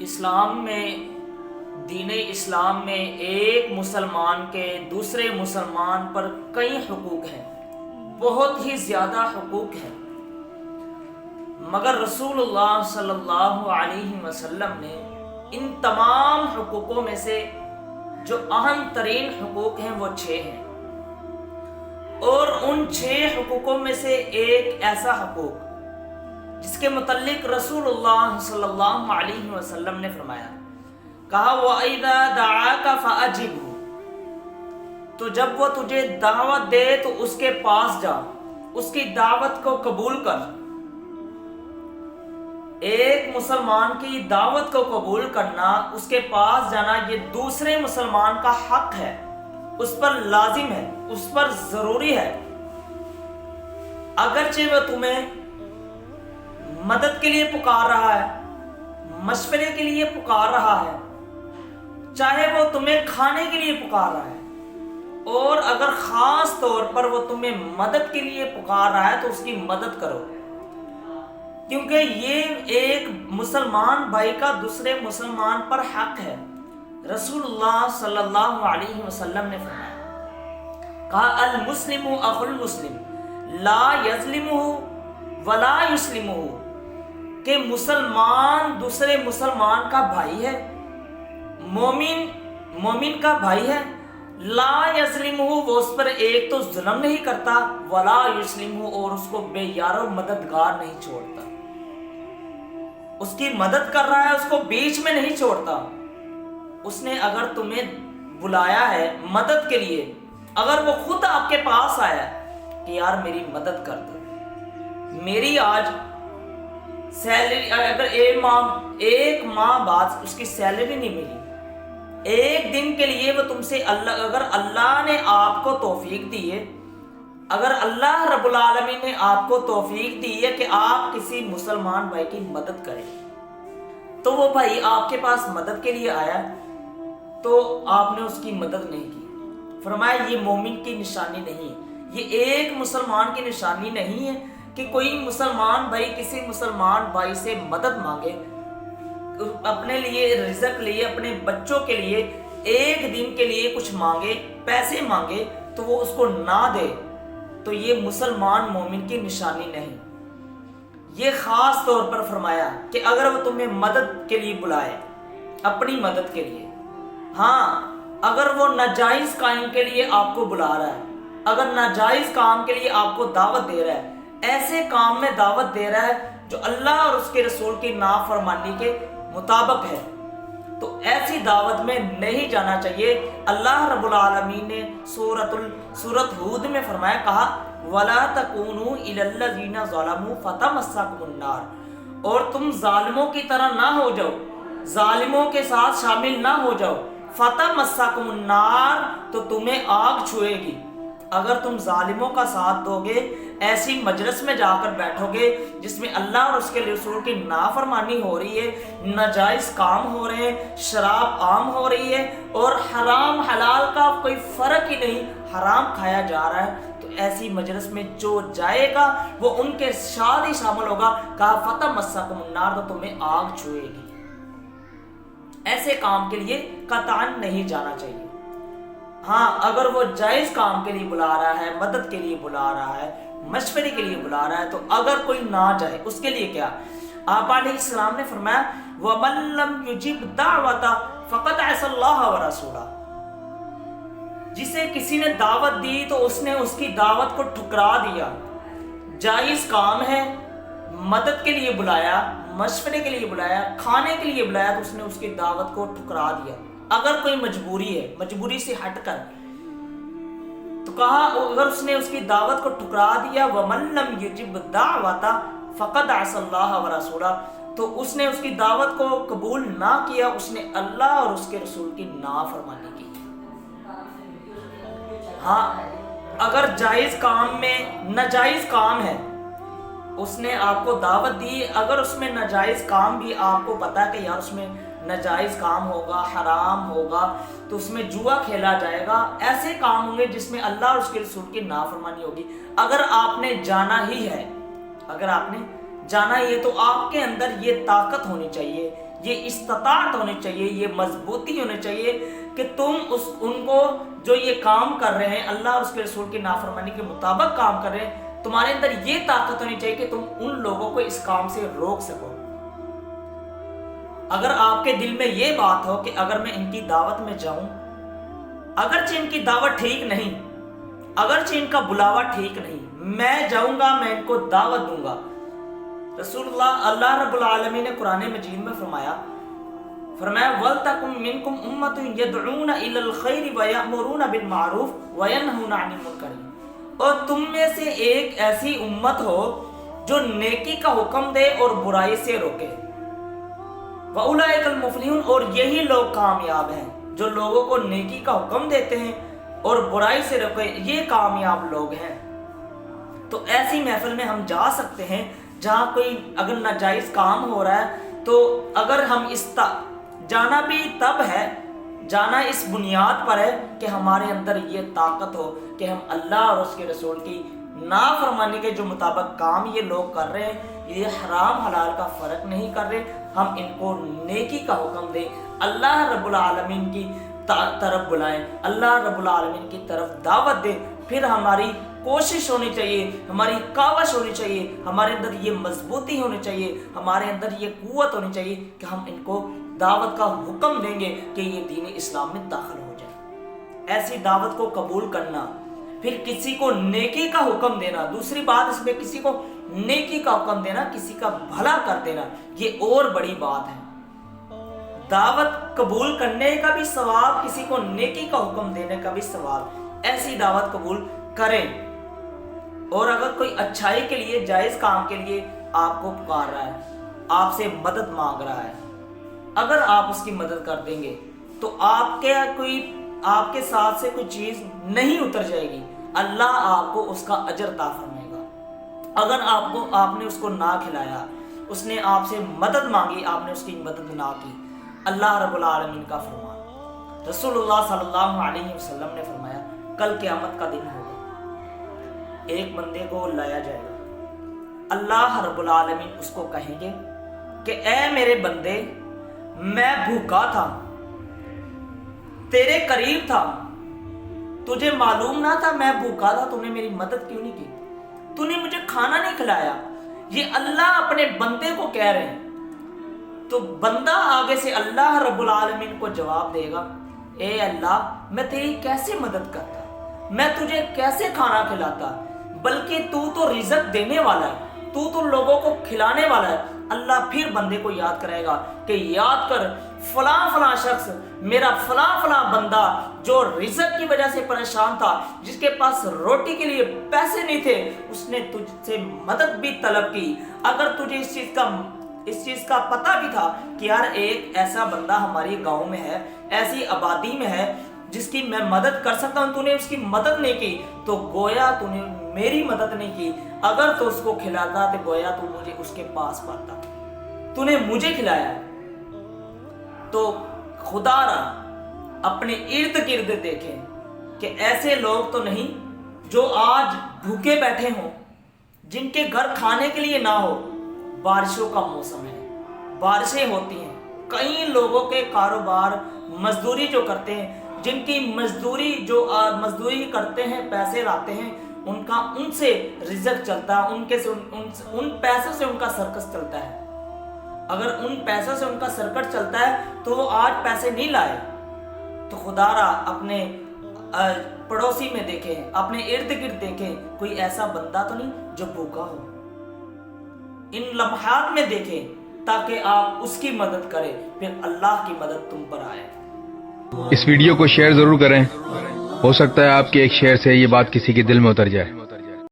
اسلام میں دین اسلام میں ایک مسلمان کے دوسرے مسلمان پر کئی حقوق ہیں، بہت ہی زیادہ حقوق ہیں، مگر رسول اللہ صلی اللہ علیہ وسلم نے ان تمام حقوقوں میں سے جو اہم ترین حقوق ہیں وہ 6 ہیں، اور ان 6 حقوقوں میں سے ایک ایسا حقوق جس کے متعلق رسول اللہ صلی اللہ علیہ وسلم نے فرمایا، کہا وَإِذَا دَعَاكَ فَأَجِبْهُ، تو جب وہ تجھے دعوت دے تو اس کے پاس جا، اس کی دعوت کو قبول کر۔ ایک مسلمان کی دعوت کو قبول کرنا، اس کے پاس جانا، یہ دوسرے مسلمان کا حق ہے، اس پر لازم ہے، اس پر ضروری ہے، اگرچہ وہ تمہیں مدد کے لیے پکار رہا ہے، مشورے کے لیے پکار رہا ہے، چاہے وہ تمہیں کھانے کے لیے پکار رہا ہے، اور اگر خاص طور پر وہ تمہیں مدد کے لیے پکار رہا ہے تو اس کی مدد کرو، کیونکہ یہ ایک مسلمان بھائی کا دوسرے مسلمان پر حق ہے۔ رسول اللہ صلی اللہ علیہ وسلم نے فرمایا، کہا المسلم اخو المسلم لا یظلمہ ولا یسلمہ، کہ مسلمان دوسرے مسلمان کا بھائی ہے، مومن کا بھائی ہے، لا یظلمہ، وہ اس پر ایک تو ظلم نہیں کرتا، ولا یسلمہ، اور اس کو بے یار و مددگار نہیں چھوڑتا، اس کی مدد کر رہا ہے، اس کو بیچ میں نہیں چھوڑتا۔ اس نے اگر تمہیں بلایا ہے مدد کے لیے، اگر وہ خود آپ کے پاس آیا کہ یار میری مدد کر دو، میری آج سیلری، اگر ایک ماہ بعد اس کی سیلری نہیں ملی، ایک دن کے لیے وہ تم سے اگر اللہ نے آپ کو توفیق دی ہے، اگر اللہ رب العالمین نے آپ کو توفیق دی ہے کہ آپ کسی مسلمان بھائی کی مدد کریں، تو وہ بھائی آپ کے پاس مدد کے لیے آیا تو آپ نے اس کی مدد نہیں کی، فرمایا یہ مومن کی نشانی نہیں، یہ ایک مسلمان کی نشانی نہیں ہے کہ کوئی مسلمان بھائی کسی مسلمان بھائی سے مدد مانگے، اپنے لیے رزق لیے، اپنے بچوں کے لیے ایک دن کے لیے کچھ مانگے، پیسے مانگے، تو وہ اس کو نہ دے، تو یہ مسلمان مومن کی نشانی نہیں۔ یہ خاص طور پر فرمایا کہ اگر وہ تمہیں مدد کے لیے بلائے، اپنی مدد کے لیے، ہاں اگر وہ ناجائز کام کے لیے آپ کو بلا رہا ہے، اگر ناجائز کام کے لیے آپ کو دعوت دے رہا ہے، ایسے کام میں دعوت دے رہا ہے جو اللہ اور اس کے رسول کی نافرمانی کے مطابق ہے، تو ایسی دعوت میں نہیں جانا چاہیے۔ اللہ رب العالمین نے سورۃ ہود میں فرمایا، کہا وَلَا تَكُونُوا إِلَى الَّذِينَ ظَلَمُوا فَتَمَسَّكُمُ النَّارُ، اور تم ظالموں کی طرح نہ ہو جاؤ، ظالموں کے ساتھ شامل نہ ہو جاؤ، فَتَمَسَّكُمُ النَّارُ، تو تمہیں آگ چھوئے گی۔ اگر تم ظالموں کا ساتھ دو گے، ایسی مجلس میں جا کر بیٹھو گے جس میں اللہ اور اس کے رسول کی نافرمانی ہو رہی ہے، ناجائز کام ہو رہے ہیں، شراب عام ہو رہی ہے، اور حرام حلال کا کوئی فرق ہی نہیں، حرام کھایا جا رہا ہے، تو ایسی مجلس میں جو جائے گا وہ ان کے ساتھ ہی شامل ہوگا، کہا فَتَمَسَّكُمُ النَّارُ، تو تمہیں آگ چھوئے گی۔ ایسے کام کے لیے قطعاً نہیں جانا چاہیے۔ ہاں اگر وہ جائز کام کے لیے بلا رہا ہے، مدد کے لیے بلا رہا ہے، مشورے کے لیے بلا رہا ہے، تو اگر کوئی نہ جائے اس کے لیے کیا؟ آپ علیہ السلام نے فرمایا وَمَن لَّمْ يُجِبْ دَعْوَتَهُ فَقَدْ عَصَى اللَّهَ وَرَسُولَهُ، جسے کسی نے دعوت دی تو اس نے اس کی دعوت کو ٹھکرا دیا، جائز کام ہے، مدد کے لیے بلایا، مشورے کے لیے بلایا، کھانے کے لیے بلایا، تو اس نے اس کی دعوت کو ٹھکرا دیا۔ اگر کوئی مجبوری ہے، مجبوری سے ہٹ کر، تو کہا اگر اس نے اس کی دعوت کو ٹھکرا دیا وَمَن لَّمْ يُجِبْ دَعْوَتَهُ فَقَدْ عَصَى اللَّهَ وَرَسُولَهُ، تو اس نے اس کی دعوت کو قبول نہ کیا، اس نے اللہ اور اس کے رسول کی نافرمانی کی۔ ہاں اگر جائز کام میں ناجائز کام ہے، اس نے آپ کو دعوت دی، اگر اس میں ناجائز کام بھی آپ کو پتا ہے کہ یار اس میں ناجائز کام ہوگا، حرام ہوگا، تو اس میں جوا کھیلا جائے گا، ایسے کام ہوں گے جس میں اللہ اور اس کے رسول کی نافرمانی ہوگی، اگر آپ نے جانا ہی ہے، اگر آپ نے جانا ہی ہے تو آپ کے اندر یہ طاقت ہونی چاہیے یہ استطاعت ہونی چاہیے، یہ مضبوطی ہونی چاہیے کہ تم ان کو جو یہ کام کر رہے ہیں اللہ اور اس کے رسول کی نافرمانی کے مطابق کام کر رہے ہیں، تمہارے اندر یہ طاقت ہونی چاہیے کہ تم ان لوگوں کو اس کام سے روک سکو۔ اگر آپ کے دل میں یہ بات ہو کہ اگر میں ان کی دعوت میں جاؤں، اگرچہ ان کی دعوت ٹھیک نہیں، اگرچہ ان کا بلاوا ٹھیک نہیں، میں جاؤں گا، میں ان کو دعوت دوں گا۔ رسول اللہ رب العالمین نے قرآن مجید میں فرمایا وَلْتَكُن مِّنكُمْ أُمَّةٌ يَدْعُونَ إِلَى الْخَيْرِ وَيَأْمُرُونَ بِالْمَعْرُوفِ وَيَنْهُونَ عَنِ الْمُنكَرِ، اور تم میں سے ایک ایسی امت ہو جو نیکی کا حکم دے اور برائی سے روکے۔ وَأُولَئِكَ الْمُفْلِحُونَ، اور یہی لوگ کامیاب ہیں جو لوگوں کو نیکی کا حکم دیتے ہیں اور برائی سے روکے، یہ کامیاب لوگ ہیں۔ تو ایسی محفل میں ہم جا سکتے ہیں جہاں کوئی اگر ناجائز کام ہو رہا ہے، تو اگر ہم جانا بھی تب ہے، جانا اس بنیاد پر ہے کہ ہمارے اندر یہ طاقت ہو کہ ہم اللہ اور اس کے رسول کی نافرمانی کے جو مطابق کام یہ لوگ کر رہے ہیں، یہ حرام حلال کا فرق نہیں کر رہے، ہم ان کو نیکی کا حکم دیں، اللہ رب العالمین کی طرف بلائیں، اللہ رب العالمین کی طرف دعوت دیں۔ پھر ہماری کوشش ہونی چاہیے، ہماری کاوش ہونی چاہیے، ہمارے اندر یہ مضبوطی ہونی چاہیے، ہمارے اندر یہ قوت ہونی چاہیے کہ ہم ان کو دعوت کا حکم دیں گے کہ یہ دین اسلام میں داخل ہو جائے۔ ایسی دعوت کو قبول کرنا، پھر کسی کو نیکی کا حکم دینا، دوسری بات اس میں کسی کو نیکی کا حکم دینا، کسی کا بھلا کر دینا، یہ اور بڑی بات ہے۔ دعوت قبول کرنے کا بھی ثواب، کسی کو نیکی کا حکم دینے کا بھی ثواب۔ ایسی دعوت قبول کریں، اور اگر کوئی اچھائی کے لیے، جائز کام کے لیے آپ کو پکار رہا ہے، آپ سے مدد مانگ رہا ہے، اگر آپ اس کی مدد کر دیں گے تو آپ کے ساتھ سے کوئی چیز نہیں اتر جائے گی، اللہ آپ کو اس کا اجر عطا فرمائے گا۔ اگر آپ نے اس کو نہ کھلایا، اس نے آپ سے مدد مانگی، آپ نے اس کی مدد نہ کی، اللہ رب العالمین کا فرمان۔ رسول اللہ صلی اللہ علیہ وسلم نے فرمایا کل قیامت کا دن ہوگا، ایک بندے کو لایا جائے گا، اللہ رب العالمین اس کو کہیں گے کہ اے میرے بندے، میں بھوکا تھا، تیرے قریب تھا، تجھے معلوم نہ تھا میں بھوکا تھا، تو نے میری مدد کیوں نہیں کی، تو نے مجھے کھانا نہیں کھلایا۔ یہ اللہ اپنے بندے کو کہہ رہے ہیں، تو بندہ آگے سے اللہ رب العالمین کو جواب دے گا، اے اللہ، میں تیری کیسے مدد کرتا، میں تجھے کیسے کھانا کھلاتا، بلکہ تو رزق دینے والا ہے، تو لوگوں کو کھلانے والا ہے۔ اللہ پھر بندے کو یاد کرائے گا کہ یاد کر فلاں فلاں شخص، میرا فلاں فلاں بندہ جو رزق کی وجہ سے پریشان تھا، جس کے پاس روٹی کے لیے پیسے نہیں تھے، اس نے تجھ سے مدد بھی طلب کی۔ اگر تجھے اس چیز کا پتہ بھی تھا کہ یار ایک ایسا بندہ ہماری گاؤں میں ہے، ایسی آبادی میں ہے جس کی میں مدد کر سکتا ہوں، تو نے اس کی مدد نہیں کی، تو گویا تو نے میری مدد نہیں کی۔ اگر تو اس کو کھلاتا تو گویا تو مجھے اس کے پاس پاتا، تو نے مجھے کھلایا۔ تو خدا را اپنے ارد گرد دیکھیں کہ ایسے لوگ تو نہیں جو آج بھوکے بیٹھے ہوں، جن کے گھر کھانے کے لیے نہ ہو۔ بارشوں کا موسم ہے، بارشیں ہوتی ہیں، کئی لوگوں کے کاروبار، مزدوری جو کرتے ہیں، جن کی مزدوری کرتے ہیں، پیسے لاتے ہیں، ان سے رزق چلتا ہے، ان پیسوں سے ان کا سرکس چلتا ہے۔ اگر ان پیسوں سے ان کا سرکٹ چلتا ہے تو وہ آج پیسے نہیں لائے، تو خدا را اپنے پڑوسی میں دیکھیں، اپنے ارد گرد دیکھیں، کوئی ایسا بندہ تو نہیں جو بھوکا ہو۔ ان لمحات میں دیکھیں تاکہ آپ اس کی مدد کریں، پھر اللہ کی مدد تم پر آئے۔ اس ویڈیو کو شیئر ضرور کریں، ہو سکتا ہے آپ کے ایک شیئر سے یہ بات کسی کے دل میں اتر جائے۔